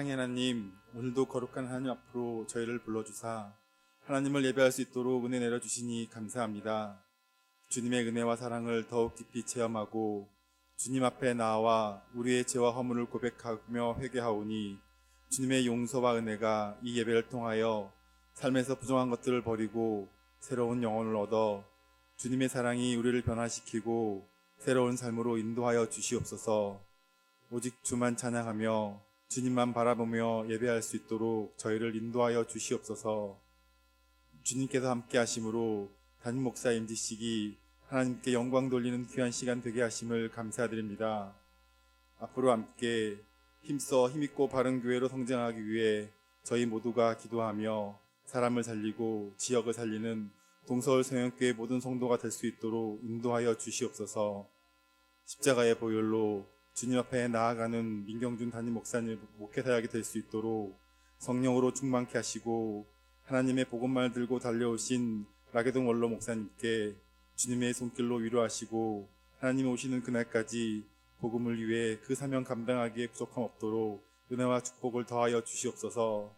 사랑의 하나님, 오늘도 거룩한 하나님 앞으로 저희를 불러주사 하나님을 예배할 수 있도록 은혜 내려주시니 감사합니다. 주님의 은혜와 사랑을 더욱 깊이 체험하고 주님 앞에 나와 우리의 죄와 허물을 고백하며 회개하오니 주님의 용서와 은혜가 이 예배를 통하여 삶에서 부정한 것들을 버리고 새로운 영혼을 얻어 주님의 사랑이 우리를 변화시키고 새로운 삶으로 인도하여 주시옵소서. 오직 주만 찬양하며 주님만 바라보며 예배할 수 있도록 저희를 인도하여 주시옵소서. 주님께서 함께 하심으로 담임 목사 임지식이 하나님께 영광 돌리는 귀한 시간 되게 하심을 감사드립니다. 앞으로 함께 힘써 힘있고 바른 교회로 성장하기 위해 저희 모두가 기도하며 사람을 살리고 지역을 살리는 동서울 성형교회 모든 성도가 될 수 있도록 인도하여 주시옵소서. 십자가의 보혈로 주님 앞에 나아가는 민경준 담임 목사님 목회사역이 될 수 있도록 성령으로 충만케 하시고 하나님의 복음만을 들고 달려오신 라게동 원로 목사님께 주님의 손길로 위로하시고 하나님 오시는 그날까지 복음을 위해 그 사명 감당하기에 부족함 없도록 은혜와 축복을 더하여 주시옵소서.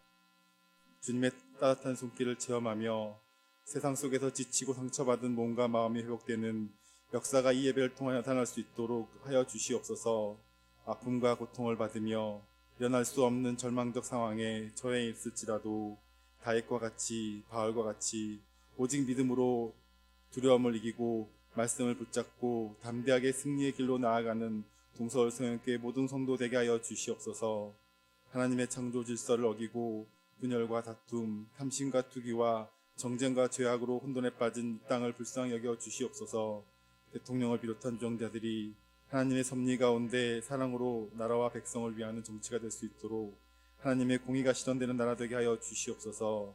주님의 따뜻한 손길을 체험하며 세상 속에서 지치고 상처받은 몸과 마음이 회복되는 역사가 이 예배를 통하여 나타날 수 있도록 하여 주시옵소서. 아픔과 고통을 받으며 일어날 수 없는 절망적 상황에 처해 있을지라도 다윗과 같이 바울과 같이 오직 믿음으로 두려움을 이기고 말씀을 붙잡고 담대하게 승리의 길로 나아가는 동서울 성형교회 모든 성도 되게 하여 주시옵소서. 하나님의 창조 질서를 어기고 분열과 다툼, 탐심과 투기와 정쟁과 죄악으로 혼돈에 빠진 이 땅을 불쌍히 여겨 주시옵소서. 대통령을 비롯한 유정자들이 하나님의 섭리 가운데 사랑으로 나라와 백성을 위하는 정치가 될 수 있도록 하나님의 공의가 실현되는 나라 되게 하여 주시옵소서.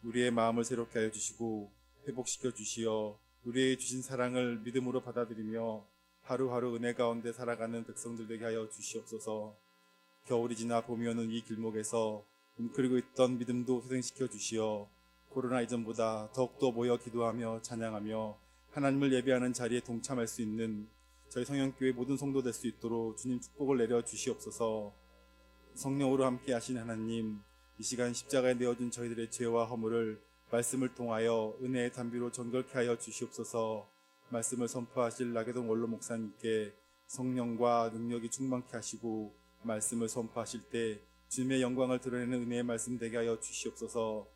우리의 마음을 새롭게 하여 주시고 회복시켜 주시어 우리의 주신 사랑을 믿음으로 받아들이며 하루하루 은혜 가운데 살아가는 백성들 되게 하여 주시옵소서. 겨울이 지나 봄이 오는 이 길목에서 웅크리고 있던 믿음도 소생시켜 주시어 코로나 이전보다 더욱더 모여 기도하며 찬양하며 하나님을 예배하는 자리에 동참할 수 있는 저희 성형교회 모든 성도 될 수 있도록 주님 축복을 내려 주시옵소서. 성령으로 함께 하신 하나님, 이 시간 십자가에 내어준 저희들의 죄와 허물을 말씀을 통하여 은혜의 담비로 정결케 하여 주시옵소서. 말씀을 선포하실 라게동 원로 목사님께 성령과 능력이 충만케 하시고 말씀을 선포하실 때 주님의 영광을 드러내는 은혜의 말씀 되게 하여 주시옵소서.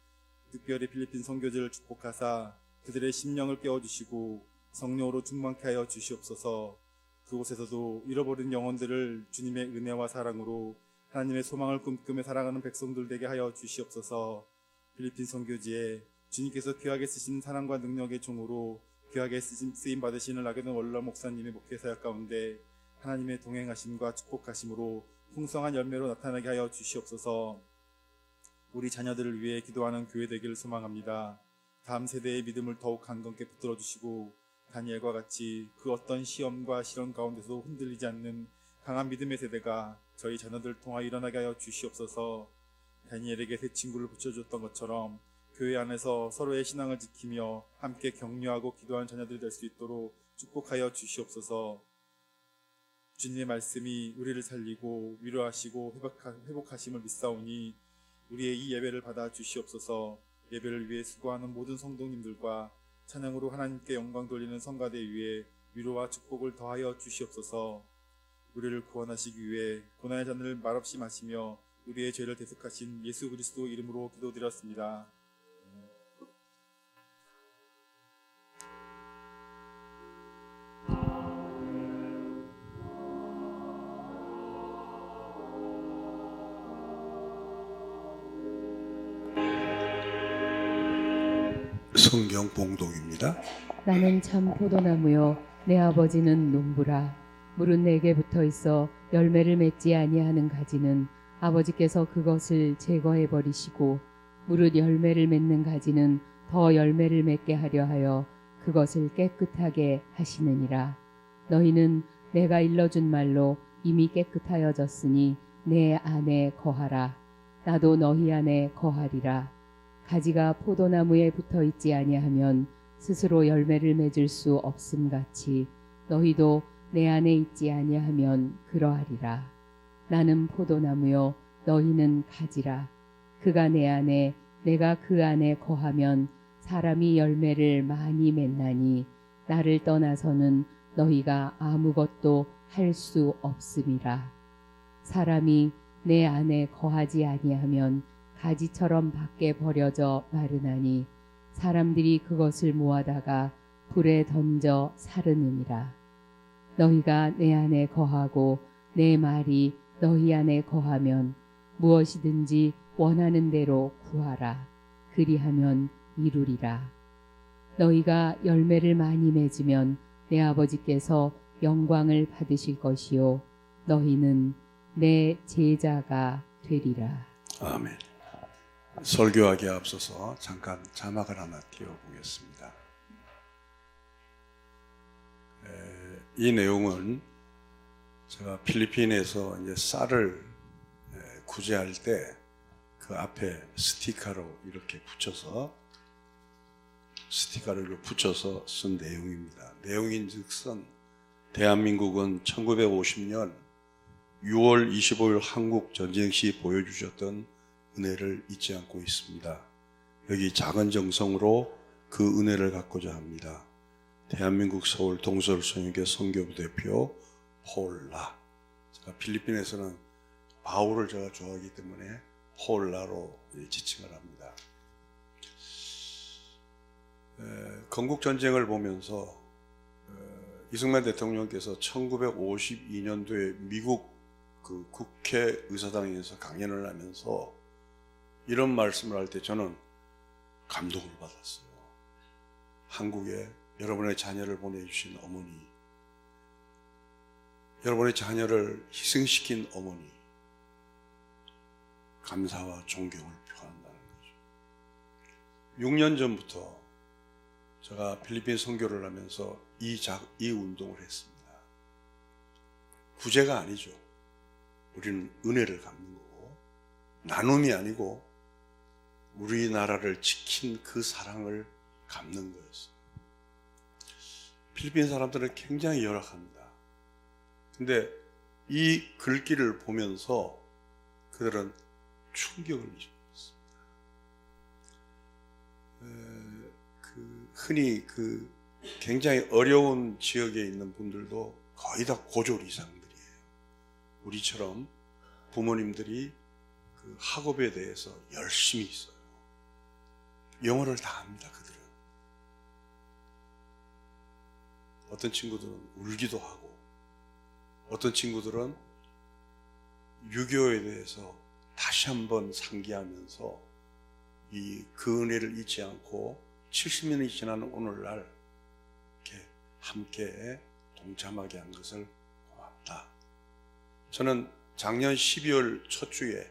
특별히 필리핀 선교지를 축복하사 그들의 심령을 깨워주시고 성령으로 충만케 하여 주시옵소서. 그곳에서도 잃어버린 영혼들을 주님의 은혜와 사랑으로 하나님의 소망을 꿈꾸며 살아가는 백성들 되게 하여 주시옵소서. 필리핀 선교지에 주님께서 귀하게 쓰시는 사랑과 능력의 종으로 귀하게 쓰임 받으시는 라게동 원로 목사님의 목회 사역 가운데 하나님의 동행하심과 축복하심으로 풍성한 열매로 나타나게 하여 주시옵소서. 우리 자녀들을 위해 기도하는 교회 되기를 소망합니다. 다음 세대의 믿음을 더욱 강건케 붙들어 주시고 다니엘과 같이 그 어떤 시험과 시련 가운데서 흔들리지 않는 강한 믿음의 세대가 저희 자녀들을 통하여 일어나게 하여 주시옵소서. 다니엘에게 새 친구를 붙여줬던 것처럼 교회 안에서 서로의 신앙을 지키며 함께 격려하고 기도하는 자녀들이 될 수 있도록 축복하여 주시옵소서. 주님의 말씀이 우리를 살리고 위로하시고 회복하심을 믿사오니 우리의 이 예배를 받아 주시옵소서. 예배를 위해 수고하는 모든 성도님들과 찬양으로 하나님께 영광 돌리는 성가대 위에 위로와 축복을 더하여 주시옵소서. 우리를 구원하시기 위해 고난의 잔을 말없이 마시며 우리의 죄를 대속하신 예수 그리스도 이름으로 기도드렸습니다. 성경 봉독입니다. 나는 참 포도나무요 내 아버지는 농부라. 물은 내게 붙어 있어 열매를 맺지 아니하는 가지는 아버지께서 그것을 제거해 버리시고 무릇 열매를 맺는 가지는 더 열매를 맺게 하려 하여 그것을 깨끗하게 하시느니라. 너희는 내가 일러준 말로 이미 깨끗하여졌으니 내 안에 거하라. 나도 너희 안에 거하리라. 가지가 포도나무에 붙어 있지 아니하면 스스로 열매를 맺을 수 없음같이 너희도 내 안에 있지 아니하면 그러하리라. 나는 포도나무요 너희는 가지라. 그가 내 안에 내가 그 안에 거하면 사람이 열매를 많이 맺나니 나를 떠나서는 너희가 아무것도 할 수 없음이라. 사람이 내 안에 거하지 아니하면 가지처럼 밖에 버려져 마르나니 사람들이 그것을 모아다가 불에 던져 사르느니라. 너희가 내 안에 거하고 내 말이 너희 안에 거하면 무엇이든지 원하는 대로 구하라. 그리하면 이루리라. 너희가 열매를 많이 맺으면 내 아버지께서 영광을 받으실 것이요 너희는 내 제자가 되리라. 아멘. 설교하기에 앞서서 잠깐 자막을 하나 띄워보겠습니다. 이 내용은 제가 필리핀에서 이제 쌀을 구제할 때 그 앞에 스티커로 이렇게 붙여서 쓴 내용입니다. 내용인즉슨 대한민국은 1950년 6월 25일 한국 전쟁 시 보여주셨던 은혜를 잊지 않고 있습니다. 여기 작은 정성으로 그 은혜를 갖고자 합니다. 대한민국 서울 동서울성역의 선교부 대표 폴라. 제가 필리핀에서는 바울을 제가 좋아하기 때문에 폴라로 지칭을 합니다. 건국전쟁을 보면서 이승만 대통령께서 1952년도에 미국 그 국회의사당에서 강연을 하면서 이런 말씀을 할 때 저는 감동을 받았어요. 한국에 여러분의 자녀를 보내주신 어머니, 여러분의 자녀를 희생시킨 어머니, 감사와 존경을 표한다는 거죠. 6년 전부터 제가 필리핀 선교를 하면서 이 운동을 했습니다. 구제가 아니죠. 우리는 은혜를 갚는 거고, 나눔이 아니고 우리나라를 지킨 그 사랑을 갚는 거였어요. 필리핀 사람들은 굉장히 열악합니다. 근데 이 글귀를 보면서 그들은 충격을 입었습니다. 흔히 굉장히 어려운 지역에 있는 분들도 거의 다 고졸 이상들이에요. 우리처럼 부모님들이 그 학업에 대해서 열심히 있어요. 영어를 다 합니다, 그들은. 어떤 친구들은 울기도 하고, 어떤 친구들은 유교에 대해서 다시 한번 상기하면서 그 은혜를 잊지 않고 70년이 지난 오늘날 이렇게 함께 동참하게 한 것을 고맙다. 저는 작년 12월 첫 주에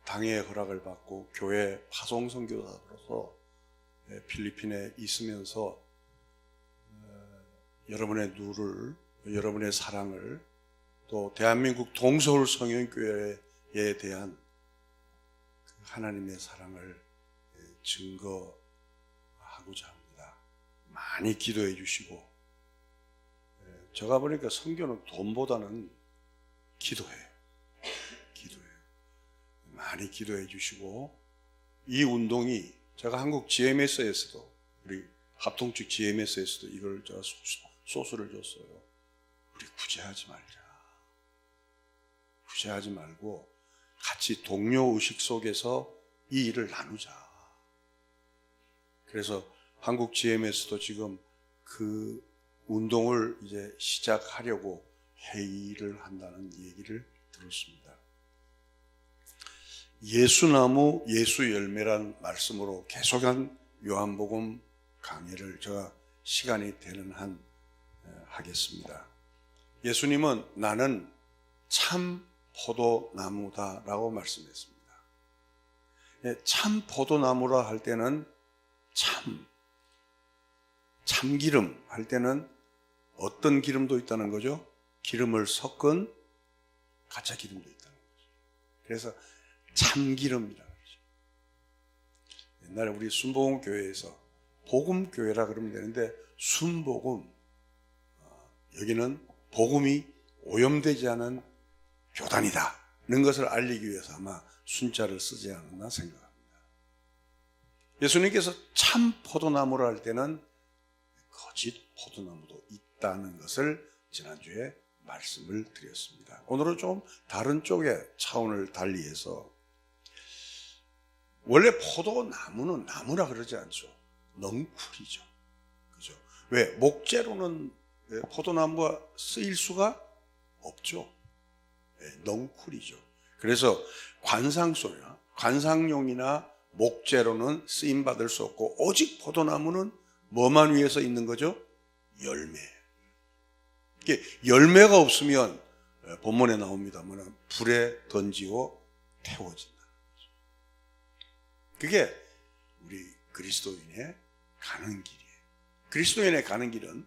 당의 허락을 받고 교회 파송 선교사로서 필리핀에 있으면서 여러분의 누를, 여러분의 사랑을, 또 대한민국 동서울 성형교회에 대한 하나님의 사랑을 증거하고자 합니다. 많이 기도해 주시고, 제가 보니까 선교는 돈보다는 기도해요. 많이 기도해 주시고, 이 운동이 제가 한국 GMS에서도, 우리 합동측 GMS에서도 이걸 제가 소스를 줬어요. 우리 구제하지 말고 같이 동료 의식 속에서 이 일을 나누자. 그래서 한국 GMS도 지금 그 운동을 이제 시작하려고 회의를 한다는 얘기를 들었습니다. 예수나무 예수열매란 말씀으로 계속한 요한복음 강의를 제가 시간이 되는 한 하겠습니다. 예수님은 나는 참 포도나무다라고 말씀했습니다. 참 포도나무라 할 때는 참기름 할 때는 어떤 기름도 있다는 거죠? 기름을 섞은 가짜 기름도 있다는 거죠. 그래서 참기름이라는 거죠. 옛날에 우리 순복음교회에서 복음교회라 그러면 되는데 순복음, 여기는 복음이 오염되지 않은 교단이다 것을 알리기 위해서 아마 순자를 쓰지 않았나 생각합니다. 예수님께서 참 포도나무를 할 때는 거짓 포도나무도 있다는 것을 지난주에 말씀을 드렸습니다. 오늘은 좀 다른 쪽의 차원을 달리해서, 원래 포도나무는 나무라 그러지 않죠. 넝쿨이죠. 그죠? 왜? 목재로는 포도나무가 쓰일 수가 없죠. 넝쿨이죠. 그래서 관상용이나 목재로는 쓰임받을 수 없고, 오직 포도나무는 뭐만 위해서 있는 거죠? 열매. 이게 열매가 없으면 본문에 나옵니다만 불에 던지고 태워진다. 그게 우리 그리스도인의 가는 길이에요. 그리스도인의 가는 길은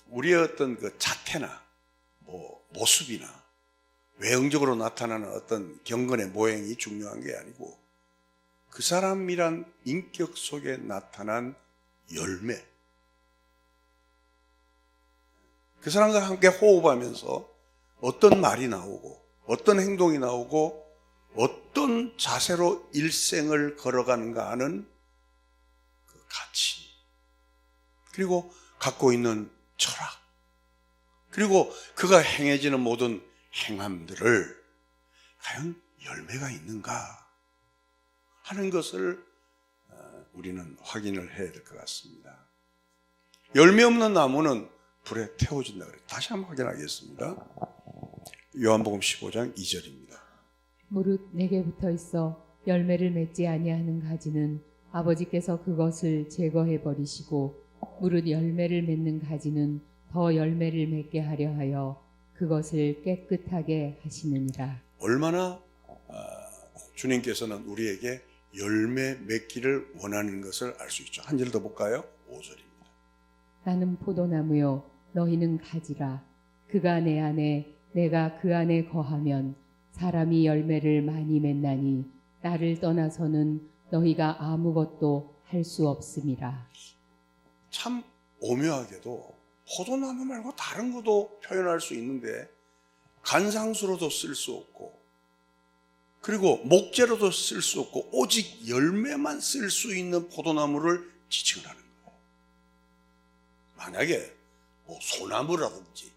우리의 어떤 그 자태나 모습이나 외형적으로 나타나는 어떤 경건의 모양이 중요한 게 아니고, 그 사람이란 인격 속에 나타난 열매, 그 사람과 함께 호흡하면서 어떤 말이 나오고 어떤 행동이 나오고 어떤 자세로 일생을 걸어가는가 하는 그 가치, 그리고 갖고 있는 철학, 그리고 그가 행해지는 모든 행함들을 과연 열매가 있는가 하는 것을 우리는 확인을 해야 될 것 같습니다. 열매 없는 나무는 불에 태워진다 그래요. 다시 한번 확인하겠습니다. 요한복음 15장 2절입니다. 무릇 내게 붙어 있어 열매를 맺지 아니하는 가지는 아버지께서 그것을 제거해 버리시고, 무릇 열매를 맺는 가지는 더 열매를 맺게 하려 하여 그것을 깨끗하게 하시느니라. 얼마나 주님께서는 우리에게 열매 맺기를 원하는 것을 알 수 있죠. 한 절 더 볼까요? 5절입니다. 나는 포도나무요 너희는 가지라. 그가 내 안에 내가 그 안에 거하면 사람이 열매를 많이 맺나니 나를 떠나서는 너희가 아무것도 할 수 없음이라. 참 오묘하게도 포도나무 말고 다른 것도 표현할 수 있는데 간상수로도 쓸 수 없고, 그리고 목재로도 쓸 수 없고, 오직 열매만 쓸 수 있는 포도나무를 지칭을 하는 거예요. 만약에 소나무라든지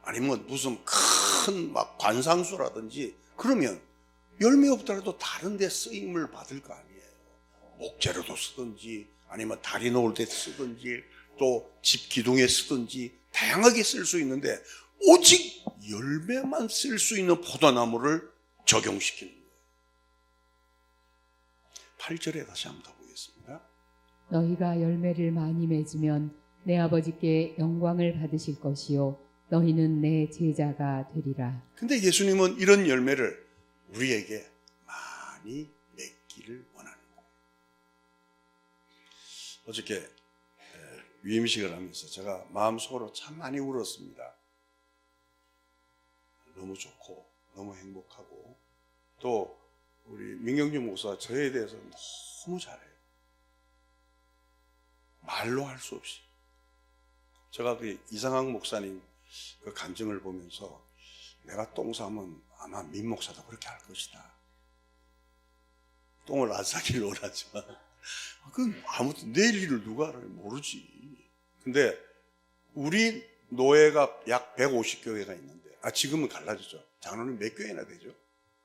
아니면 무슨 큰 막 관상수라든지 그러면 열매 없더라도 다른 데 쓰임을 받을 거 아니에요. 목재로도 쓰든지 아니면 다리 놓을 때 쓰든지 또 집 기둥에 쓰든지 다양하게 쓸 수 있는데, 오직 열매만 쓸 수 있는 포도나무를 적용시키는 거예요. 8절에 다시 한번 더 보겠습니다. 너희가 열매를 많이 맺으면 내 아버지께 영광을 받으실 것이요 너희는 내 제자가 되리라. 근데 예수님은 이런 열매를 우리에게 많이 맺기를 원하는 거예요. 어저께 위임식을 하면서 제가 마음속으로 참 많이 울었습니다. 너무 좋고 너무 행복하고, 또 우리 민경준 목사가 저에 대해서 너무 잘해요. 말로 할 수 없이. 제가 그 이상학 목사님 그 간증을 보면서 내가 똥 싸면 아마 민 목사도 그렇게 할 것이다. 똥을 안 싸기를 원하지만 그건 아무튼 내일 일을 누가 알아요? 모르지. 근데 우리 노예가 약 150교회가 있는데, 지금은 갈라졌죠. 장로님 몇 교회나 되죠?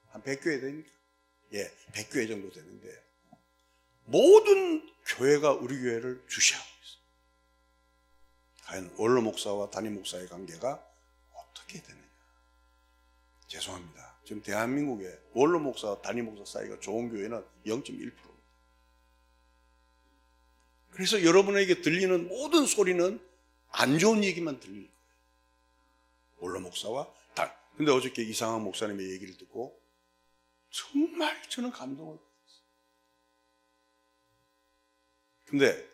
한 100교회 됩니까? 예, 100교회 정도 되는데 모든 교회가 우리 교회를 주시하고 있어요. 과연 원로 목사와 담임 목사의 관계가 어떻게 되느냐? 죄송합니다. 지금 대한민국에 원로 목사와 담임 목사 사이가 좋은 교회는 0.1%입니다. 그래서 여러분에게 들리는 모든 소리는 안 좋은 얘기만 들릴 거예요. 원로 목사와 근데 어저께 이상한 목사님의 얘기를 듣고 정말 저는 감동을 받았어요. 근데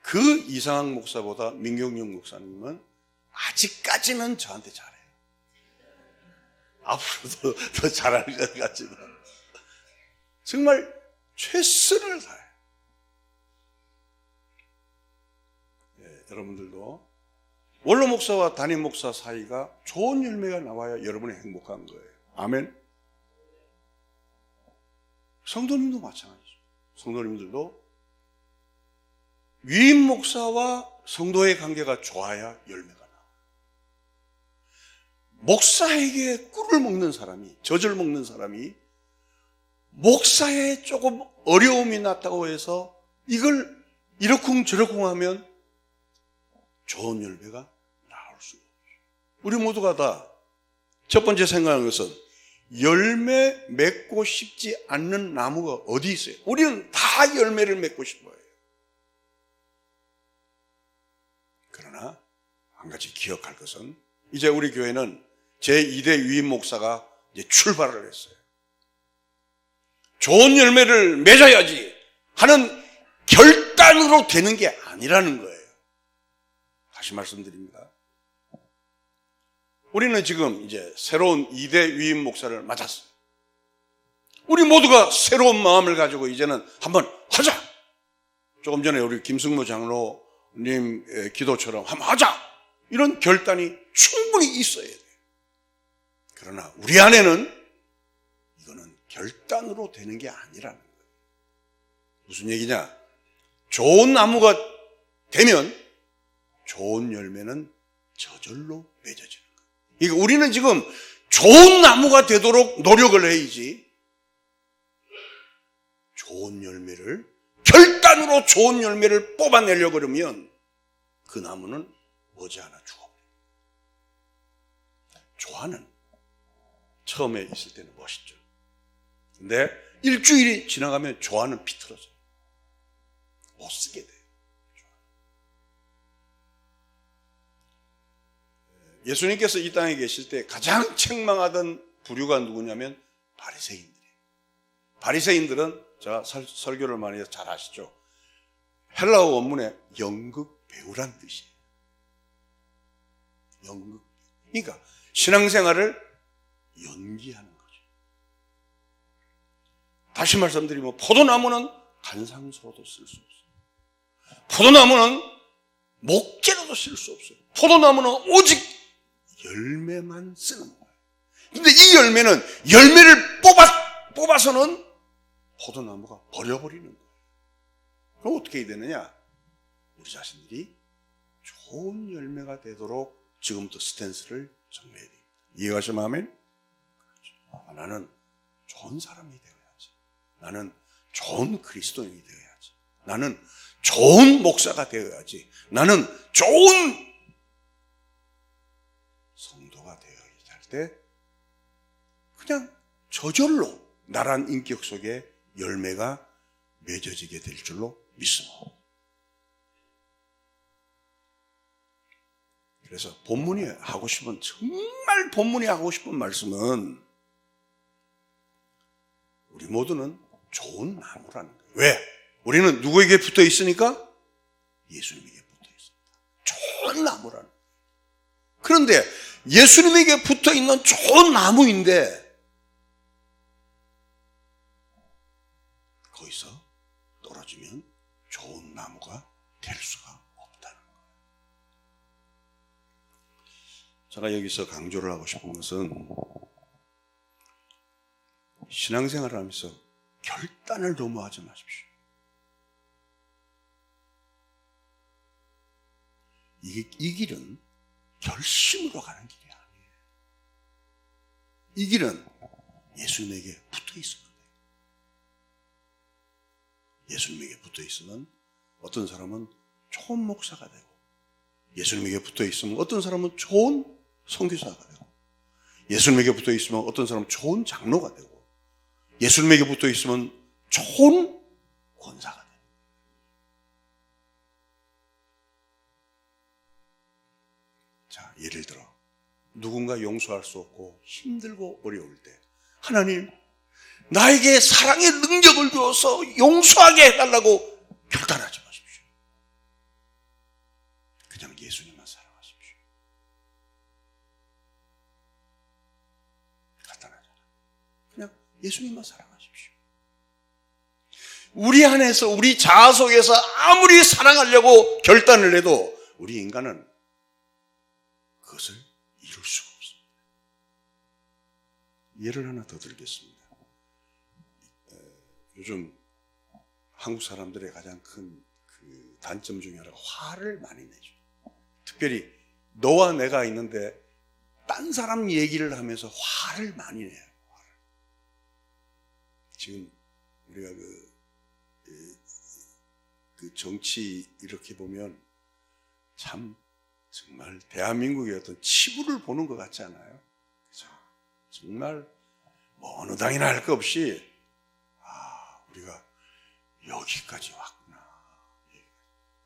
그 이상한 목사보다 민경영 목사님은 아직까지는 저한테 잘해요. 앞으로도 더 잘할 것 같지만 정말 최선을 다해요. 예, 여러분들도 원로 목사와 담임 목사 사이가 좋은 열매가 나와야 여러분이 행복한 거예요. 아멘. 성도님도 마찬가지죠. 성도님들도 위임 목사와 성도의 관계가 좋아야 열매가 나와요. 목사에게 꿀을 먹는 사람이, 젖을 먹는 사람이 목사에 조금 어려움이 났다고 해서 이걸 이러쿵저러쿵 하면 좋은 열매가 나올 수가 없어요. 우리 모두가 다 첫 번째 생각하는 것은 열매 맺고 싶지 않는 나무가 어디 있어요? 우리는 다 열매를 맺고 싶어요. 그러나 한 가지 기억할 것은 이제 우리 교회는 제2대 위임 목사가 이제 출발을 했어요. 좋은 열매를 맺어야지 하는 결단으로 되는 게 아니라는 거예요. 다시 말씀드립니다. 우리는 지금 이제 새로운 2대 위임 목사를 맞았어요. 우리 모두가 새로운 마음을 가지고 이제는 한번 하자. 조금 전에 우리 김승모 장로님 기도처럼 한번 하자. 이런 결단이 충분히 있어야 돼요. 그러나 우리 안에는 이거는 결단으로 되는 게 아니라는 거예요. 무슨 얘기냐? 좋은 나무가 되면 좋은 열매는 저절로 맺어지는 거예요. 그러니까 우리는 지금 좋은 나무가 되도록 노력을 해야지 좋은 열매를, 결단으로 좋은 열매를 뽑아내려고 그러면 그 나무는 머지않아 죽어버려요. 조화는 처음에 있을 때는 멋있죠. 근데 일주일이 지나가면 조화는 비틀어져요. 못 쓰게 돼요. 예수님께서 이 땅에 계실 때 가장 책망하던 부류가 누구냐면 바리새인들이에요. 바리새인들은 제가 설교를 많이 해서 잘 아시죠? 헬라어 원문에 연극 배우란 뜻이에요. 연극. 그러니까 신앙생활을 연기하는 거죠. 다시 말씀드리면 포도나무는 간상소로도 쓸 수 없어요. 포도나무는 목재로도 쓸 수 없어요. 포도나무는 오직 열매만 쓰는 거예요. 근데 이 열매는 열매를 뽑아서는 포도나무가 버려버리는 거예요. 그럼 어떻게 해야 되느냐? 우리 자신들이 좋은 열매가 되도록 지금부터 스탠스를 정해야 돼요. 이해가시면 아멘? 나는 좋은 사람이 되어야지. 나는 좋은 그리스도인이 되어야지. 나는 좋은 목사가 되어야지. 나는 좋은 성도가 되어야지 할 때 그냥 저절로 나란 인격 속에 열매가 맺어지게 될 줄로 믿습니다. 그래서 본문이 하고 싶은, 정말 본문이 하고 싶은 말씀은 우리 모두는 좋은 나무라는 거예요. 왜? 우리는 누구에게 붙어 있으니까? 예수님에게 붙어 있습니다. 좋은 나무라는 거예요. 그런데 예수님에게 붙어 있는 좋은 나무인데 거기서 떨어지면 좋은 나무가 될 수가 없다는 거예요. 제가 여기서 강조를 하고 싶은 것은 신앙생활을 하면서 결단을 너무 하지 마십시오. 이 길은 결심으로 가는 길이 아니에요. 이 길은 예수님에게 붙어 있으면 돼요. 예수님에게 붙어 있으면 어떤 사람은 좋은 목사가 되고, 예수님에게 붙어 있으면 어떤 사람은 좋은 선교사가 되고, 예수님에게 붙어 있으면 어떤 사람은 좋은 장로가 되고, 예수님에게 붙어 있으면 좋은 권사가 돼요. 자, 예를 들어 누군가 용서할 수 없고 힘들고 어려울 때 하나님 나에게 사랑의 능력을 주어서 용서하게 해달라고 결단하지 마십시오. 그냥 예수님만 사랑하십시오. 간단하잖아. 그냥 예수님만 사랑하십시오. 우리 안에서, 우리 자아 속에서 아무리 사랑하려고 결단을 해도 우리 인간은 그것을 이룰 수가 없습니다. 예를 하나 더 들겠습니다. 요즘 한국 사람들의 가장 큰 그 단점 중에 하나가 화를 많이 내죠. 특별히 너와 내가 있는데 딴 사람 얘기를 하면서 화를 많이 내요. 화를. 지금 우리가 그 정치 이렇게 보면 참 정말 대한민국의 어떤 치부를 보는 것 같지 않아요? 그죠? 정말 뭐 어느 당이나 할 것 없이 우리가 여기까지 왔구나.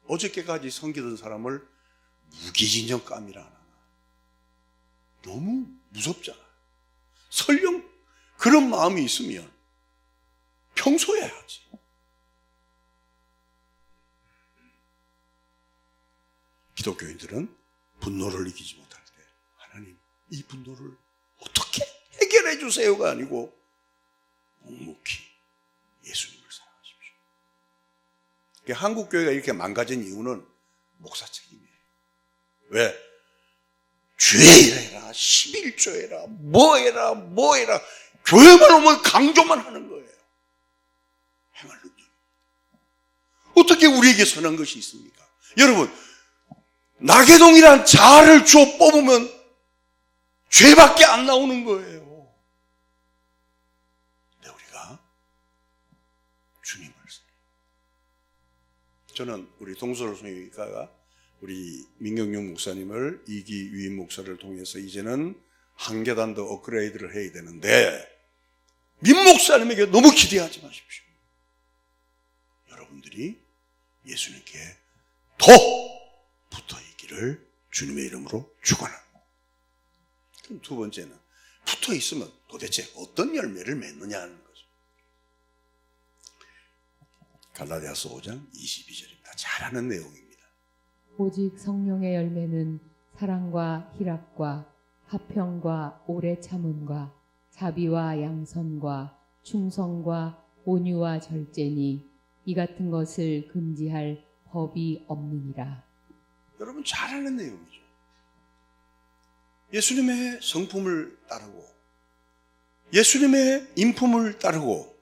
어저께까지 섬기던 사람을 무기징역감이라 하나. 너무 무섭잖아요. 설령 그런 마음이 있으면 평소에 해야지. 기독교인들은 분노를 이기지 못할 때 하나님 이 분노를 어떻게 해결해 주세요가 아니고 묵묵히 예수님을 사랑하십시오. 한국 교회가 이렇게 망가진 이유는 목사 책임이에요. 왜? 죄해라, 11조 해라, 뭐해라, 뭐해라. 교회만 오면 강조만 하는 거예요. 행할 능력. 어떻게 우리에게 선한 것이 있습니까? 여러분, 나계동이란 자아를 주어 뽑으면 죄밖에 안 나오는 거예요. 근데 우리가 주님을 저는 우리 동서로송이가가 우리 민경용 목사님을 이기 위임 목사를 통해서 이제는 한 계단 더 업그레이드를 해야 되는데 민 목사님에게 너무 기대하지 마십시오. 여러분들이 예수님께 더 붙어 있기를 주님의 이름으로 축원합니다. 그럼 두 번째는 붙어 있으면 도대체 어떤 열매를 맺느냐 하는 거죠. 갈라디아서 5장 22절입니다. 잘 아는 내용입니다. 오직 성령의 열매는 사랑과 희락과 화평과 오래 참음과 자비와 양선과 충성과 온유와 절제니 이 같은 것을 금지할 법이 없느니라. 여러분 잘 아는 내용이죠. 예수님의 성품을 따르고 예수님의 인품을 따르고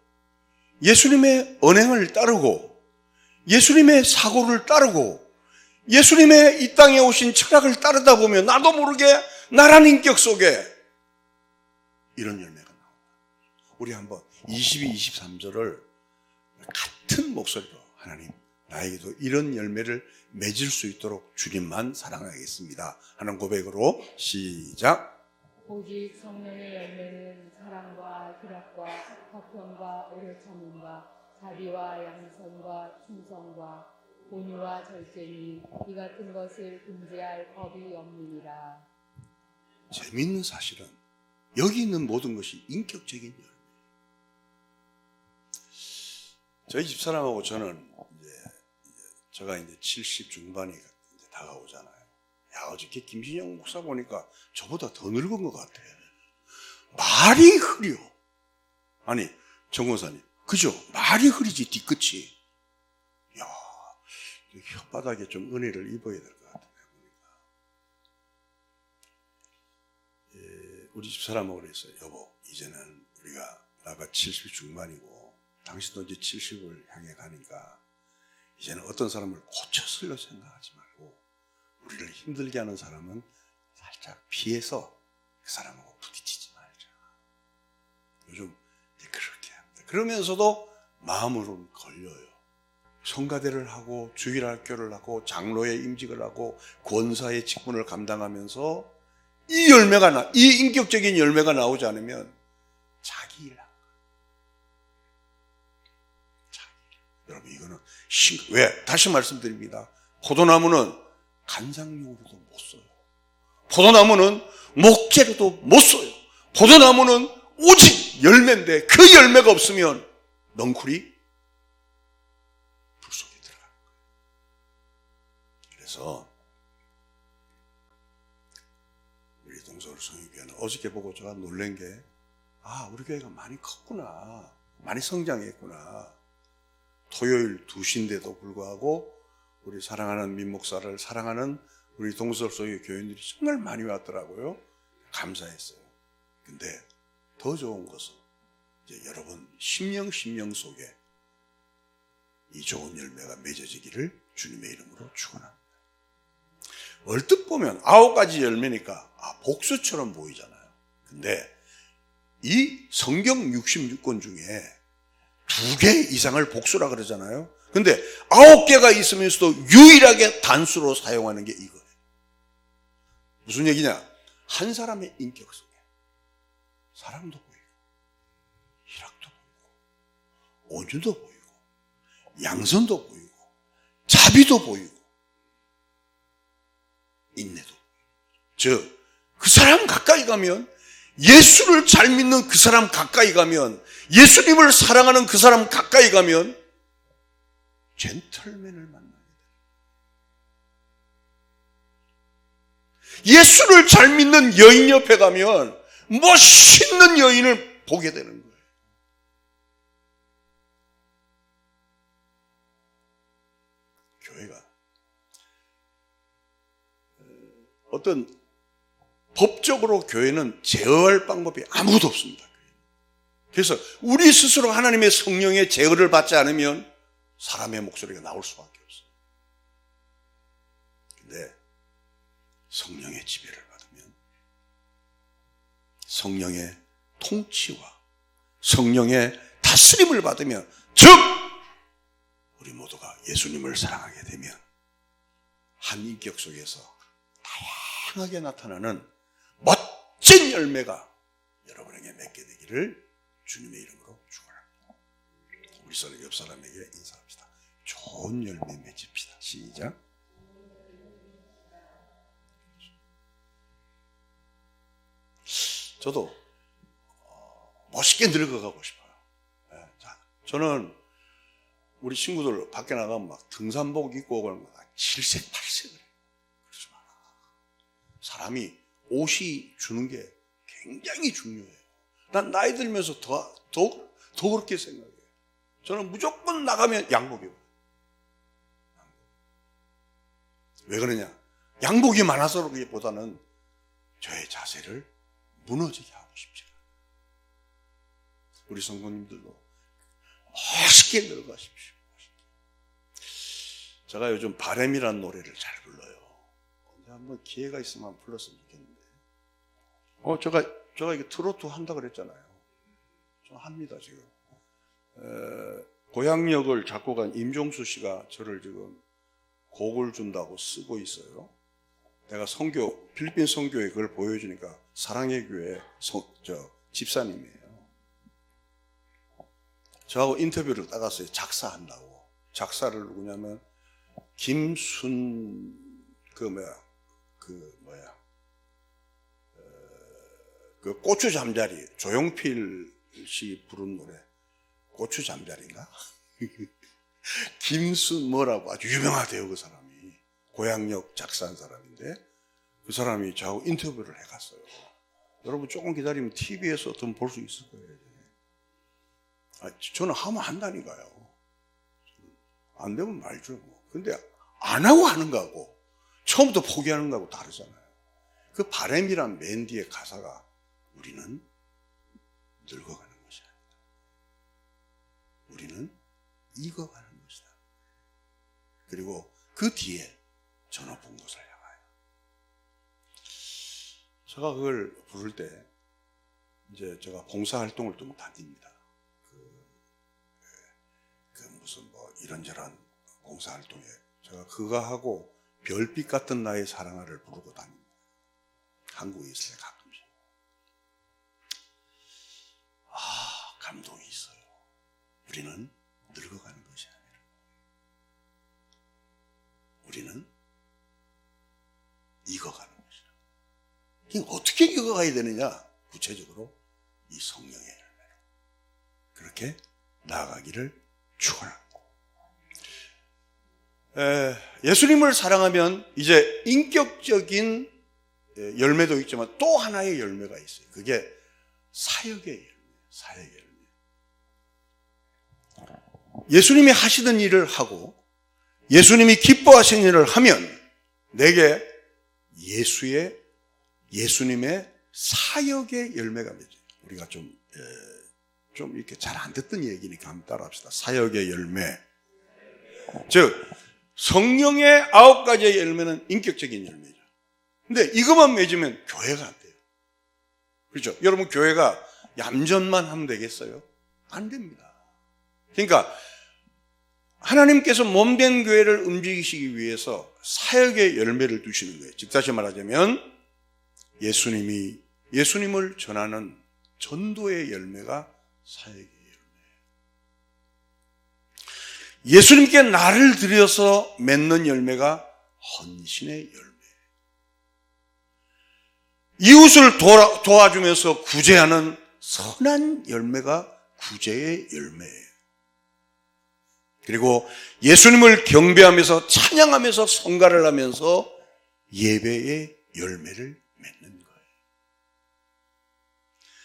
예수님의 언행을 따르고 예수님의 사고를 따르고 예수님의 이 땅에 오신 철학을 따르다 보면 나도 모르게 나란 인격 속에 이런 열매가 나옵니다. 우리 한번 22, 23절을 같은 목소리로 하나님 나에게도 이런 열매를 맺을 수 있도록 주님만 사랑하겠습니다 하는 고백으로 시작. 오직 성령의 열매는 사랑과 희락과 화평과 오래 참음과 자비와 양선과 충성과 온유와 절제니 이 같은 것을 금지할 법이 없느니라. 재미있는 사실은 여기 있는 모든 것이 인격적인 열매. 저희 집사람하고 저는 제가 이제 70 중반이 이제 다가오잖아요. 야, 어저께 김신영 목사 보니까 저보다 더 늙은 것 같아. 말이 흐려. 아니, 정 권사님, 그죠? 말이 흐리지, 뒤끝이. 야, 혓바닥에 좀 은혜를 입어야 될 것 같은데, 보니까. 우리 집사람하고 그랬어요. 여보, 이제는 나가 70 중반이고, 당신도 이제 70을 향해 가니까, 이제는 어떤 사람을 고쳐설로 생각하지 말고, 우리를 힘들게 하는 사람은 살짝 피해서 그 사람하고 부딪히지 말자. 요즘 그렇게 합니다. 그러면서도 마음으로는 걸려요. 성가대를 하고 주일학교를 하고 장로의 임직을 하고 권사의 직분을 감당하면서 이 열매가 이 인격적인 열매가 나오지 않으면 자기 일 하는 거예요. 자기 일. 여러분 이거는 왜? 다시 말씀드립니다. 포도나무는 간장용으로도 못 써요. 포도나무는 목재로도 못 써요. 포도나무는 오직 열매인데 그 열매가 없으면 넝쿨이 불 속에 들어가는 거예요. 그래서 우리 동서울 성유교회는 어저께 보고 제가 놀란 게 우리 교회가 많이 컸구나. 많이 성장했구나. 토요일 2시인데도 불구하고 우리 사랑하는 민 목사를 사랑하는 우리 동서울 성유 교인들이 정말 많이 왔더라고요. 감사했어요. 근데 더 좋은 것은 이제 여러분 심령 속에 이 좋은 열매가 맺어지기를 주님의 이름으로 축원합니다. 얼뜻 보면 9가지 열매니까 복수처럼 보이잖아요. 근데 이 성경 66권 중에 2개 이상을 복수라 그러잖아요. 근데 9개가 있으면서도 유일하게 단수로 사용하는 게 이거예요. 무슨 얘기냐? 한 사람의 인격 속에 사랑도 보이고 희락도 보이고 온유도 보이고 양선도 보이고 자비도 보이고 인내도 보이고, 즉 그 사람 가까이 가면, 예수를 잘 믿는 그 사람 가까이 가면, 예수님을 사랑하는 그 사람 가까이 가면 젠틀맨을 만나게 돼요. 예수를 잘 믿는 여인 옆에 가면 멋있는 여인을 보게 되는 거예요. 교회가 어떤 법적으로 교회는 제어할 방법이 아무것도 없습니다. 그래서 우리 스스로 하나님의 성령의 제어를 받지 않으면 사람의 목소리가 나올 수밖에 없어요. 근데 성령의 지배를 받으면, 성령의 통치와 성령의 다스림을 받으면, 즉 우리 모두가 예수님을 사랑하게 되면 한 인격 속에서 다양하게 나타나는 멋진 열매가 여러분에게 맺게 되기를 주님의 이름으로 축원합니다. 우리 서로 옆 사람에게 인사합시다. 좋은 열매 맺읍시다. 시작. 저도 멋있게 늙어가고 싶어요. 저는 우리 친구들 밖에 나가면 막 등산복 입고 오고 막 칠색 팔색을 해요. 그러지 마라. 사람이 옷이 주는 게 굉장히 중요해요. 난 나이 들면서 더 그렇게 생각해요. 저는 무조건 나가면 양복 입어요. 왜 그러냐? 양복이 많아서 그러기보다는 저의 자세를 무너지게 하고 싶지 않아요. 우리 성도님들도 멋있게 늙어가십시오. 제가 요즘 바램이라는 노래를 잘 불러요. 언제 한번 기회가 있으면 불렀으면 좋겠는데. 제가 이게 트로트 한다 그랬잖아요. 저 합니다, 지금. 고향역을 작곡한 임종수 씨가 저를 지금 곡을 준다고 쓰고 있어요. 내가 필리핀 선교에 그걸 보여주니까 사랑의 교회 집사님이에요. 저하고 인터뷰를 따갔어요. 작사한다고. 작사를 누구냐면 그 고추 잠자리, 조용필 씨 부른 노래 고추 잠자리인가? 김순 뭐라고 아주 유명하대요. 그 사람이 고향역 작사한 사람인데 그 사람이 저하고 인터뷰를 해갔어요. 여러분 조금 기다리면 TV에서 좀 볼 수 있을 거예요. 저는 하면 한다니까요. 안 되면 말죠 뭐. 근데 안 하고 하는 거하고 처음부터 포기하는 거하고 다르잖아요. 그 바램이란 맨 뒤에 가사가 우리는 늙어가는 것이 아니다. 우리는 익어가는 것이다. 그리고 그 뒤에 저 높은 곳을 향하여. 제가 그걸 부를 때 이제 제가 봉사활동을 좀 다닙니다. 무슨 뭐 이런저런 봉사활동에 제가 그거 하고 별빛 같은 나의 사랑아를 부르고 다닙니다. 한국에 있을 때 가끔씩. 감동이 있어요. 우리는 늙어가는 것이 아니라 우리는 익어가는 것이라. 어떻게 익어가야 되느냐? 구체적으로 이 성령의 열매로 그렇게 나아가기를 축원합니다. 예수님을 사랑하면 이제 인격적인 열매도 있지만 또 하나의 열매가 있어요. 그게 사역의 열매. 사역의 열매. 예수님이 하시던 일을 하고 예수님이 기뻐하시는 일을 하면 내게 예수님의 사역의 열매가 맺어요. 우리가 좀 좀 이렇게 잘 안 듣던 얘기니까 한번 따라합시다. 사역의 열매. 즉, 성령의 9가지의 열매는 인격적인 열매죠. 근데 이것만 맺으면 교회가 안 돼요. 그렇죠? 여러분, 교회가 얌전만 하면 되겠어요? 안 됩니다. 그러니까 하나님께서 몸된 교회를 움직이시기 위해서 사역의 열매를 두시는 거예요. 즉 다시 말하자면 예수님을 전하는 전도의 열매가 사역의 열매예요. 예수님께 나를 들여서 맺는 열매가 헌신의 열매예요. 이웃을 도와주면서 구제하는 선한 열매가 구제의 열매예요. 그리고 예수님을 경배하면서 찬양하면서 성가를 하면서 예배의 열매를 맺는 거예요.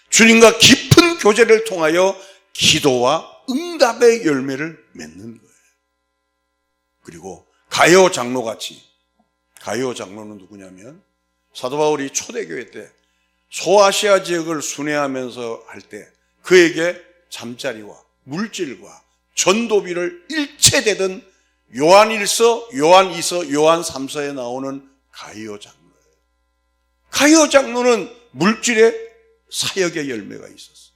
주님과 깊은 교제를 통하여 기도와 응답의 열매를 맺는 거예요. 그리고 가룟 장로같이, 가룟 장로는 누구냐면 사도 바울이 초대교회 때 소아시아 지역을 순회하면서 할 때 그에게 잠자리와 물질과 전도비를 일체되던 요한 1서, 요한 2서, 요한 3서에 나오는 가룟 장로예요. 가룟 장로는 물질의 사역의 열매가 있었어요.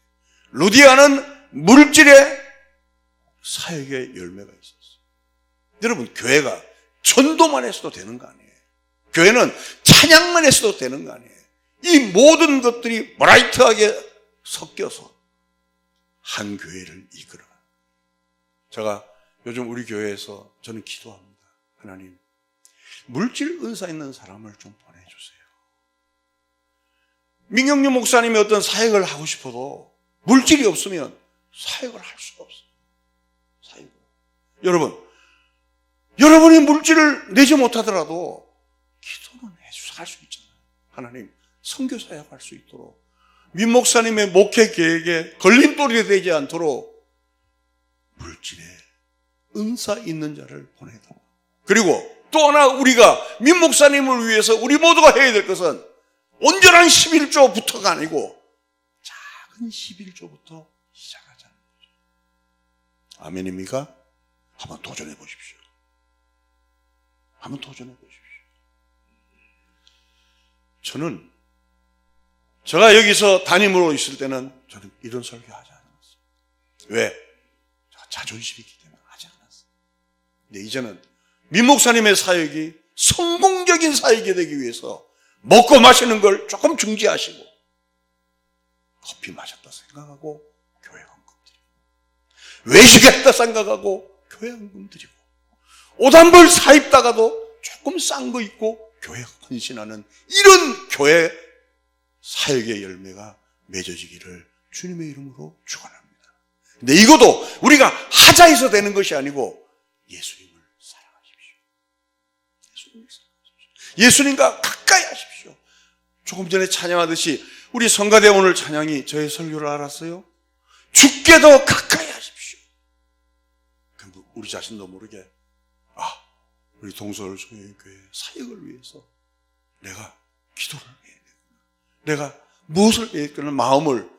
루디아는 물질의 사역의 열매가 있었어요. 여러분, 교회가 전도만 했어도 되는 거 아니에요. 교회는 찬양만 했어도 되는 거 아니에요. 이 모든 것들이 브라이트하게 섞여서 한 교회를 이끌어가요. 제가 요즘 우리 교회에서 저는 기도합니다. 하나님, 물질 은사 있는 사람을 좀 보내주세요. 민경유 목사님이 어떤 사역을 하고 싶어도 물질이 없으면 사역을 할 수가 없어요. 사역을. 여러분이 물질을 내지 못하더라도 기도는 할 수 있잖아요. 하나님, 선교 사역할 수 있도록 민 목사님의 목회 계획에 걸림돌이 되지 않도록 물질에 은사 있는 자를 보내달라. 그리고 또 하나 우리가 민 목사님을 위해서 우리 모두가 해야 될 것은 온전한 11조부터가 아니고 작은 11조부터 시작하자는 거죠. 아멘입니까? 한번 도전해 보십시오. 한번 도전해 보십시오. 제가 여기서 담임으로 있을 때는 저는 이런 설교하지 않았어요. 왜? 제가 자존심이 있기 때문에 하지 않았어요. 근데 이제는 민 목사님의 사역이 성공적인 사역이 되기 위해서 먹고 마시는 걸 조금 중지하시고 커피 마셨다 생각하고 교회 헌금 드리고 외식했다 생각하고 교회 헌금 드리고 옷 한 벌 사 입다가도 조금 싼 거 입고 교회 헌신하는 이런 교회 사역의 열매가 맺어지기를 주님의 이름으로 축원합니다. 근데 이것도 우리가 하자 해서 되는 것이 아니고 예수님을 사랑하십시오. 예수님을 사랑하십시오. 예수님과 가까이 하십시오. 조금 전에 찬양하듯이 우리 성가대 오늘 찬양이 저의 설교를 알았어요? 주께 더 가까이 하십시오. 그럼 우리 자신도 모르게 우리 동서울 소영교회 사역을 위해서 내가 기도를 해야 되구나. 내가 무엇을 해야 되는 마음을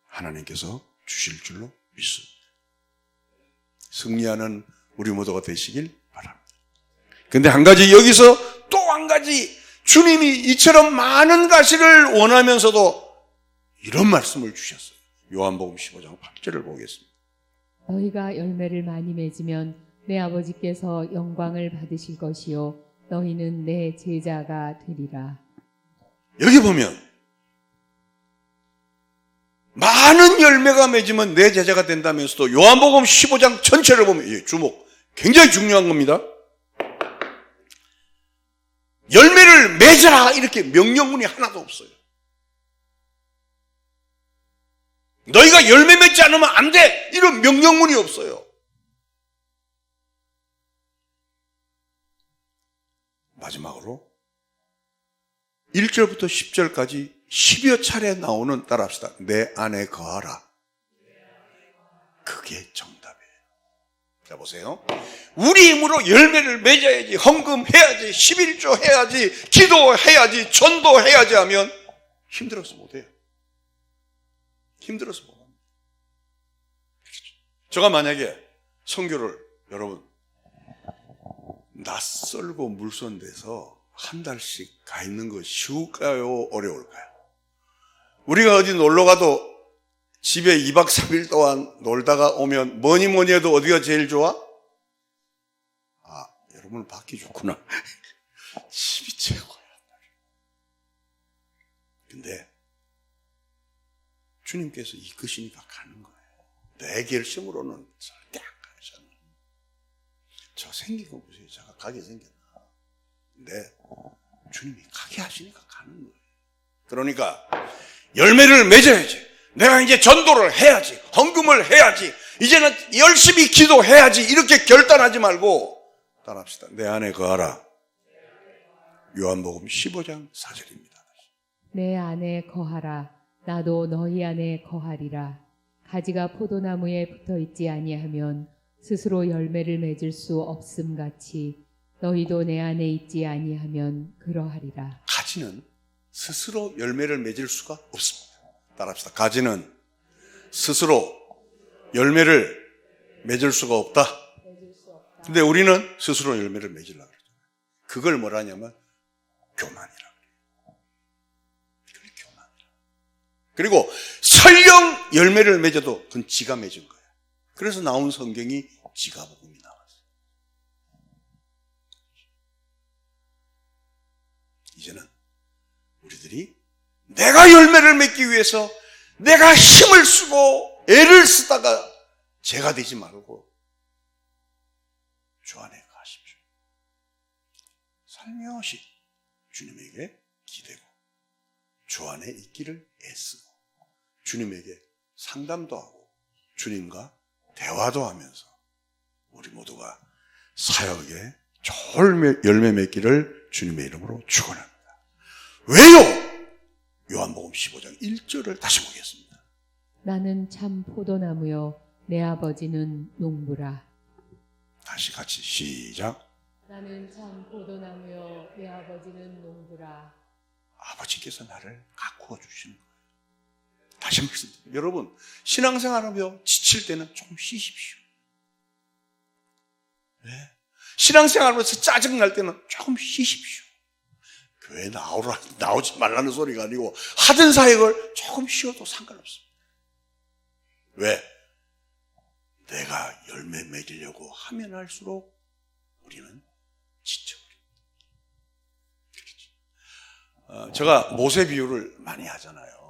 하나님께서 주실 줄로 믿습니다. 승리하는 우리 모두가 되시길 바랍니다. 근데 한 가지 여기서 또 한 가지 주님이 이처럼 많은 가시를 원하면서도 이런 말씀을 주셨어요. 요한복음 15장 8절을 보겠습니다. 너희가 열매를 많이 맺으면 내 아버지께서 영광을 받으실 것이요 너희는 내 제자가 되리라. 여기 보면 많은 열매가 맺으면 내 제자가 된다면서도 요한복음 15장 전체를 보면 주목, 굉장히 중요한 겁니다. 열매를 맺으라 이렇게 명령문이 하나도 없어요. 너희가 열매 맺지 않으면 안 돼 이런 명령문이 없어요. 마지막으로 1절부터 10절까지 10여 차례 나오는, 따라합시다. 내 안에 거하라. 그게 정답이에요. 자, 보세요. 우리 힘으로 열매를 맺어야지, 헌금해야지, 11조 해야지, 기도해야지, 전도해야지 하면 힘들어서 못해요. 힘들어서 못합니다. 제가 만약에 선교를 여러분 낯설고 물선 데서 한 달씩 가 있는 거 쉬울까요? 어려울까요? 우리가 어디 놀러 가도 집에 2박 3일 동안 놀다가 오면 뭐니 뭐니 해도 어디가 제일 좋아? 아, 여러분은 밖이 좋구나. 집이 최고야. 근데 주님께서 이끄시니까 가는 거예요. 내 결심으로는 절대 안 가잖아요. 저 생긴 거 보세요. 제가 가게 생겼나. 근데 주님이 가게 하시니까 가는 거예요. 그러니까 열매를 맺어야지. 내가 이제 전도를 해야지. 헌금을 해야지. 이제는 열심히 기도해야지. 이렇게 결단하지 말고 따라합시다. 내 안에 거하라. 요한복음 15장 4절입니다. 내 안에 거하라. 나도 너희 안에 거하리라. 가지가 포도나무에 붙어 있지 아니하면 스스로 열매를 맺을 수 없음 같이 너희도 내 안에 있지 아니하면 그러하리라. 가지는 스스로 열매를 맺을 수가 없습니다. 따라합시다. 가지는 스스로 열매를 맺을 수가 없다. 근데 우리는 스스로 열매를 맺으려고 그러잖아요. 그걸 뭐라냐면 교만이라 그래요. 그걸 교만이라. 그리고 설령 열매를 맺어도 그건 지가 맺은 거예요. 그래서 나온 성경이 지가복음이 나왔어요. 이제는 우리들이 내가 열매를 맺기 위해서 내가 힘을 쓰고 애를 쓰다가 죄가 되지 말고 주 안에 가십시오. 살며시 주님에게 기대고 주 안에 있기를 애쓰고 주님에게 상담도 하고 주님과 대화도 하면서 우리 모두가 사역에 좋은 열매 맺기를 주님의 이름으로 축원합니다. 왜요? 요한복음 15장 1절을 다시 보겠습니다. 나는 참 포도나무요 내 아버지는 농부라. 다시 같이 시작. 나는 참 포도나무요 내 아버지는 농부라. 아버지께서 나를 가꾸어 주시는 거예요. 다시 말씀드립니다. 여러분, 신앙생활하며 지칠 때는 조금 쉬십시오. 네. 신앙생활하면서 짜증날 때는 조금 쉬십시오. 교회 나오지 말라는 소리가 아니고 하던 사역을 조금 쉬어도 상관없습니다. 왜? 내가 열매 맺으려고 하면 할수록 우리는 지쳐버립니다. 제가 모세 비유를 많이 하잖아요.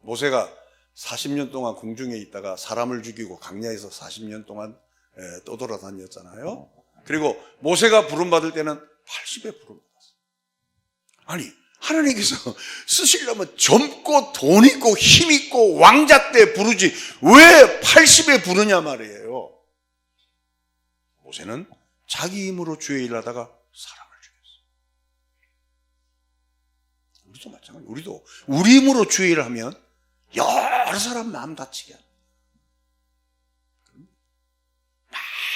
모세가 40년 동안 궁중에 있다가 사람을 죽이고 광야에서 40년 동안 떠돌아다녔잖아요. 그리고 모세가 부름받을 때는 80에 부름받았어요. 아니, 하나님께서 쓰시려면 젊고 돈 있고 힘 있고 왕자 때 부르지 왜 80에 부르냐 말이에요. 모세는 자기 힘으로 주의 일을 하다가 사람을 죽였어요. 우리도 마찬가지예요. 우리도 우리 힘으로 주의 일을 하면 여러 사람 마음 다치게 합니다.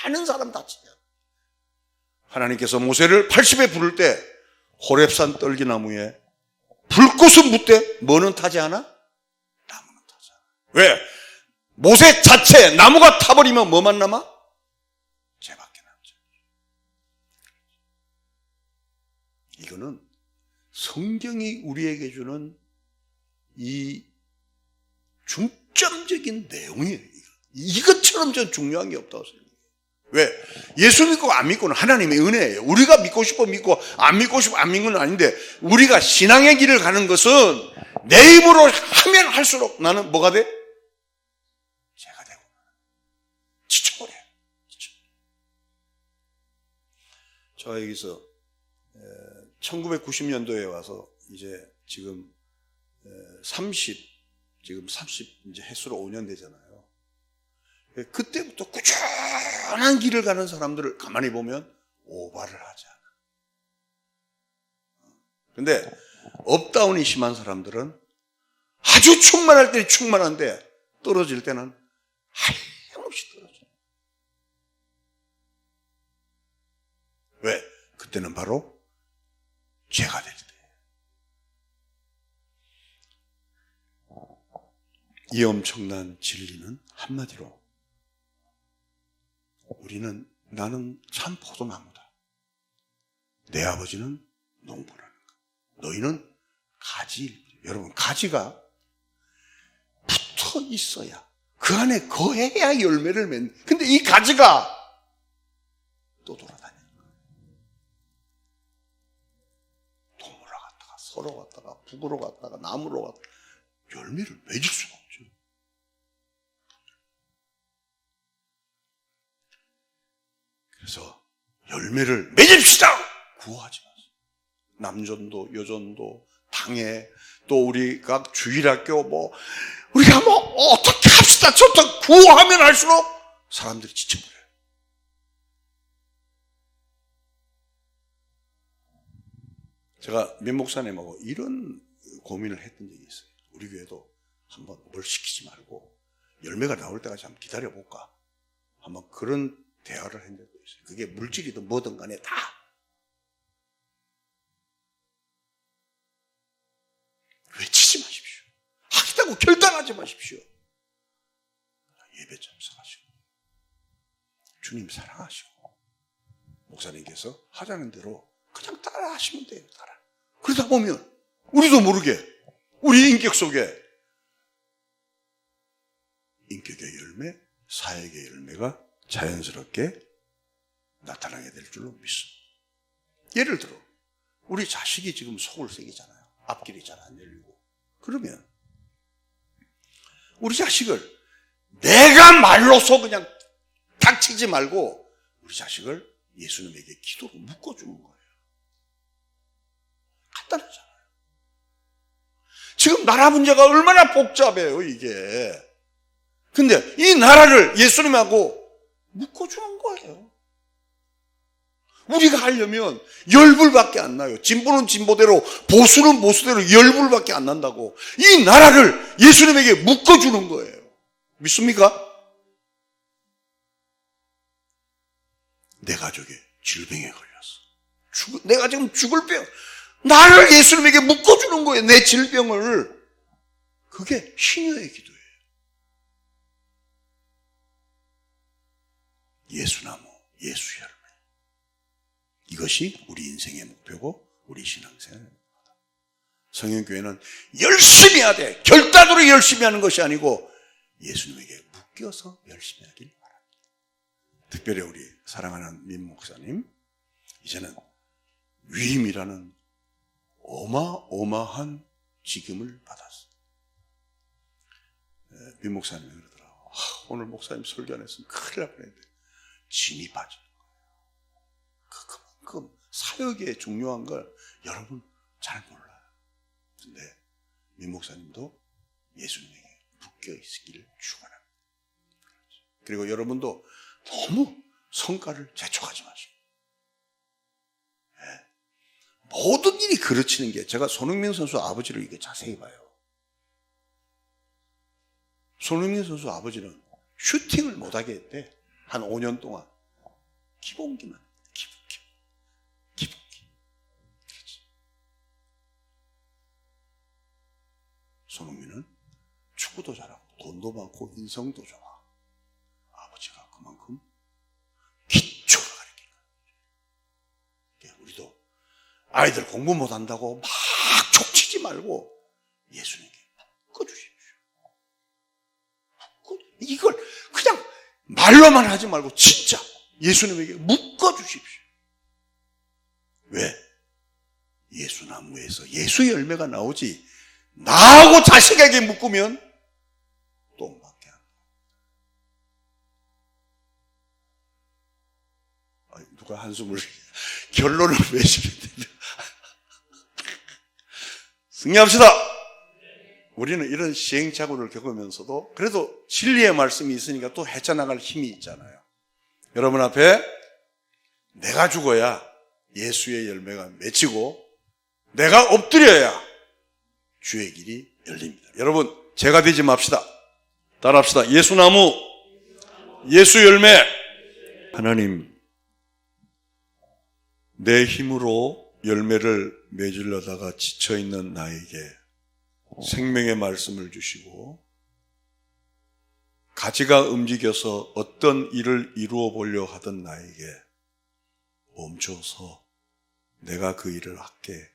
많은 사람 다치게 합니다. 하나님께서 모세를 80에 부를 때 호렙산 떨기나무에 불꽃은 묻되 뭐는 타지 않아? 나무는 타지 않아. 왜? 모세 자체 나무가 타버리면 뭐만 남아? 죄밖에 남죠. 이거는 성경이 우리에게 주는 이 중점적인 내용이에요. 이것처럼 전 중요한 게 없다고 생각해요. 왜? 예수 믿고 안 믿고는 하나님의 은혜예요. 우리가 믿고 싶어 믿고 안 믿고 싶어 안 믿는 건 아닌데 우리가 신앙의 길을 가는 것은 내 힘으로 하면 할수록 나는 뭐가 돼? 죄가 되고 지쳐버려요. 저 여기서 1990년도에 와서 이제 지금 30 이제 횟수로 5년 되잖아요. 그때부터 꾸준한 길을 가는 사람들을 가만히 보면 오바를 하지 않아. 근데 업다운이 심한 사람들은 아주 충만할 때는 충만한데 떨어질 때는 하염없이 떨어져요. 왜? 그때는 바로 죄가 될 때. 이 엄청난 진리는 한마디로 나는 참 포도나무다. 내 아버지는 농부라는 거. 너희는 가지일 뿐이야. 여러분, 가지가 붙어 있어야, 그 안에 거해야 열매를 맺는. 근데 이 가지가 또 돌아다니는 거예요. 동물로 갔다가 서로 갔다가 북으로 갔다가 남으로 갔다가 열매를 맺을 수가 없죠. 그래서 열매를 맺읍시다! 구하지 마세요. 남전도 여전도 당회 또 우리 각 주일학교 우리가 어떻게 합시다 저부터 구하면 할수록 사람들이 지쳐버려요. 제가 민 목사님하고 이런 고민을 했던 적이 있어요. 우리 교회도 한번 뭘 시키지 말고 열매가 나올 때까지 한번 기다려볼까, 한번 그런 대화를 한 적도 있어요. 그게 물질이든 뭐든 간에 다. 외치지 마십시오. 하겠다고 결단하지 마십시오. 예배 참석하시고 주님 사랑하시고 목사님께서 하자는 대로 그냥 따라 하시면 돼요. 따라. 그러다 보면 우리도 모르게 우리 인격 속에 인격의 열매, 사역의 열매가 자연스럽게 나타나게 될 줄로 믿습니다. 예를 들어 우리 자식이 지금 속을 새기잖아요. 앞길이 잘 안 열리고. 그러면 우리 자식을 내가 말로서 그냥 닥치지 말고 우리 자식을 예수님에게 기도로 묶어주는 거예요. 간단하잖아요. 지금 나라 문제가 얼마나 복잡해요, 이게. 근데 이 나라를 예수님하고 묶어주는 거예요. 우리가 하려면 열불밖에 안 나요. 진보는 진보대로, 보수는 보수대로 열불밖에 안 난다고. 이 나라를 예수님에게 묶어주는 거예요. 믿습니까? 내 가족이 질병에 걸렸어. 내가 지금 죽을 병. 나를 예수님에게 묶어주는 거예요. 내 질병을. 그게 신유의 기도예요. 예수나무, 예수열매. 이것이 우리 인생의 목표고 우리 신앙생활의 목표다. 성형교회는 열심히 해야 돼. 결단으로 열심히 하는 것이 아니고 예수님에게 묶여서 열심히 하길 바랍니다. 특별히 우리 사랑하는 민 목사님, 이제는 위임이라는 어마어마한 직임을 받았어요. 민 목사님이 그러더라고요. 오늘 목사님 설교 안 했으면 큰일 날 뻔했는데 진이 빠지는 거예요. 그만큼 사역에 중요한 걸 여러분 잘 몰라요. 근데 민 목사님도 예수님에게 묶여 있기를 축원합니다. 그리고 여러분도 너무 성과를 재촉하지 마시고, 모든 일이 그르치는 게, 제가 손흥민 선수 아버지를 이게 자세히 봐요. 손흥민 선수 아버지는 슈팅을 못하게 했대. 한 5년 동안. 기본기만. 기본기. 그렇지. 손흥민은 축구도 잘하고 돈도 많고 인성도 좋아. 아버지가 그만큼 기초를 가르친 거야. 우리도 아이들 공부 못한다고 막 촉치지 말고 예수님께 묶어주십시오. 이걸 그냥 말로만 하지 말고 진짜 예수님에게 묶어주십시오. 왜? 예수나무에서 예수 열매가 나오지, 나하고 자식에게 묶으면 똥밖에 안 나와. 누가 한숨을 결론을 내시면 됩니다. 승리합시다. 우리는 이런 시행착오를 겪으면서도 그래도 진리의 말씀이 있으니까 또 헤쳐나갈 힘이 있잖아요. 여러분 앞에 내가 죽어야 예수의 열매가 맺히고 내가 엎드려야 주의 길이 열립니다. 여러분, 제가 되지 맙시다. 따라합시다. 예수나무, 예수 열매. 하나님, 내 힘으로 열매를 맺으려다가 지쳐있는 나에게 생명의 말씀을 주시고 가지가 움직여서 어떤 일을 이루어 보려 하던 나에게 멈춰서 내가 그 일을 할게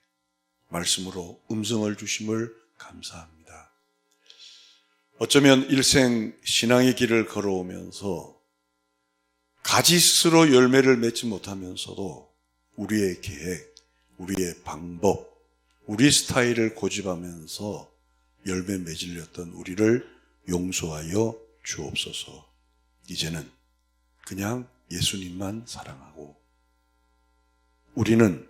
말씀으로 음성을 주심을 감사합니다. 어쩌면 일생 신앙의 길을 걸어오면서 가지 스스로 열매를 맺지 못하면서도 우리의 계획, 우리의 방법, 우리 스타일을 고집하면서 열매 맺으렸던 우리를 용서하여 주옵소서. 이제는 그냥 예수님만 사랑하고 우리는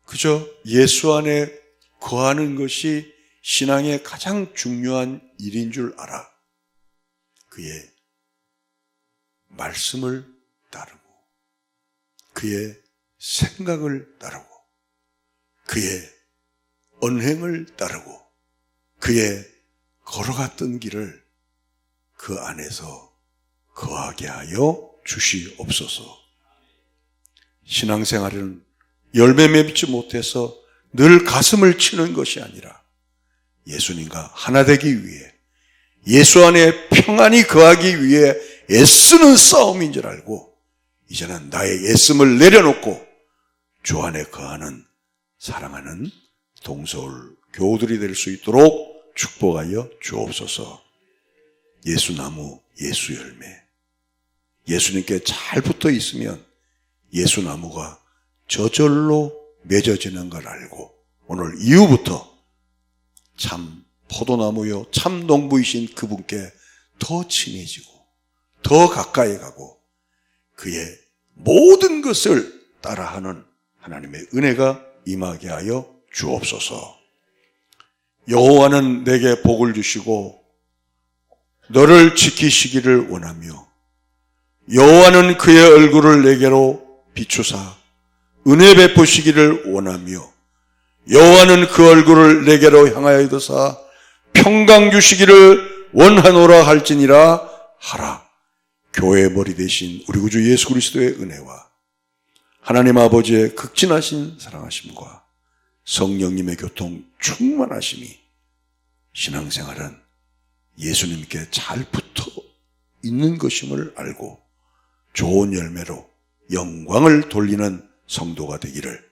그저 예수 안에 거하는 것이 신앙의 가장 중요한 일인 줄 알아. 그의 말씀을 따르고 그의 생각을 따르고 그의 언행을 따르고 그의 걸어갔던 길을 그 안에서 거하게 하여 주시옵소서. 신앙생활은 열매 맺지 못해서 늘 가슴을 치는 것이 아니라 예수님과 하나 되기 위해 예수 안에 평안히 거하기 위해 애쓰는 싸움인 줄 알고 이제는 나의 애씀을 내려놓고 주 안에 거하는 사랑하는 동서울 교우들이 될 수 있도록 축복하여 주옵소서. 예수나무, 예수열매. 예수님께 잘 붙어 있으면 예수나무가 저절로 맺어지는 걸 알고 오늘 이후부터 참 포도나무요 참 농부이신 그분께 더 친해지고 더 가까이 가고 그의 모든 것을 따라하는 하나님의 은혜가 임하게 하여 주옵소서. 여호와는 내게 복을 주시고 너를 지키시기를 원하며 여호와는 그의 얼굴을 내게로 비추사 은혜 베푸시기를 원하며 여호와는 그 얼굴을 내게로 향하여 드사 평강 주시기를 원하노라 할지니라 하라. 교회의 머리 되신 우리 구주 예수 그리스도의 은혜와 하나님 아버지의 극진하신 사랑하심과 성령님의 교통 충만하심이 신앙생활은 예수님께 잘 붙어 있는 것임을 알고 좋은 열매로 영광을 돌리는 성도가 되기를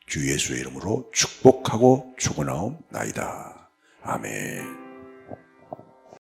주 예수의 이름으로 축복하고 축원하옵나이다. 아멘.